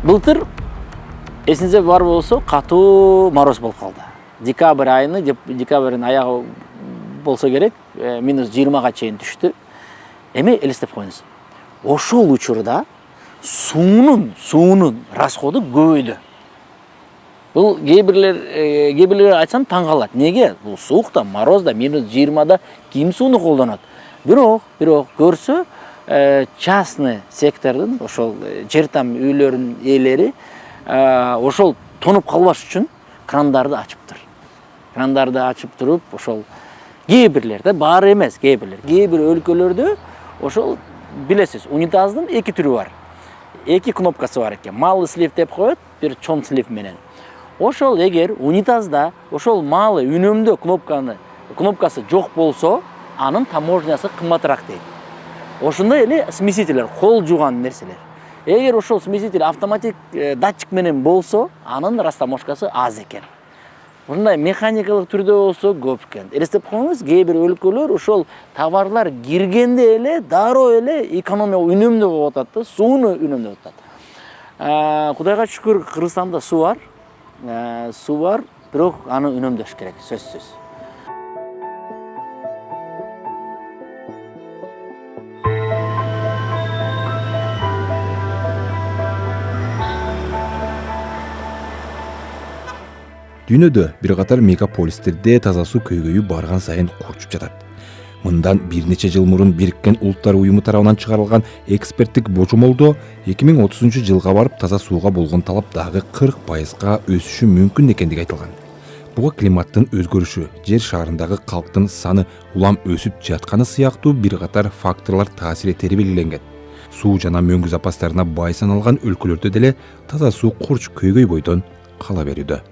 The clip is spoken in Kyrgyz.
Былтыр эсинизде бар болсо катуу мороз болуп калды. Декабрь айыны, декабрдын аягы болсо керек, -20 чейин түштү. Эми элестеп коюңуз. Ошол учурда суунун расходу көбөйдү. Бул кээ бирлер айтсам таң калат. Неге? Бул суукта, морозда, -20 ким сууну колдонот? Бирок көрсө, частный сектордун, ошол жер там үйлөрүнүн ээлери ошол тонуп калбаш үчүн крандарды ачыптыр. Крандарды ачып туруп, ошол кээ бирлер да, баары эмес, кээ бир өлкөлөрдө ошол билесиз, унитаздын эки түрү бар. Эки кнопкасы бар экен. Малый слив деп коет, бир чоң слив менен. Ошол эгер унитазда ошол малый үнөмдөө кнопкасы жок болсо, анын таможнясы кымбатыраак дейт. Ошондой эле смесителер, кол жууган нерселер. Эгер ошол смеситель автоматик датчик менен болсо, анын растаможкасы аз экен. Ушундай механикалык түрдө болсо көп экен. Элестеп коюңуз, кээ бир өлкөлөр ошол товарлар киргенде эле дароо эле экономия үнөмдөө болуп атат да, сууну үнөмдөп атат. Кудайга шүкүр, Кыргызстанда суу бар, бирок аны үнөмдөш керек, сөзсүз. Дүйнөдө бир катар мегаполистерде таза суу көйгөйү барган сайын курчуп жатат. Мындан бир нече жыл мурун Бириккен Улуттар уюму тарабынан чыгарылган эксперттик божомолдо 2030-жылга барып таза сууга болгон талап дагы 40%га өсүшү мүмкүн экендиги айтылган. Буга климаттын өзгөрүшү, жер шарындагы калктын саны улам өсүп жатканы сыяктуу бир катар факторлор таасир этери белгиленген. Суу жана мөңгү запастарына бай саналган өлкөлөрдө деле таза суу курч көйгөй бойдон кала берүүдө.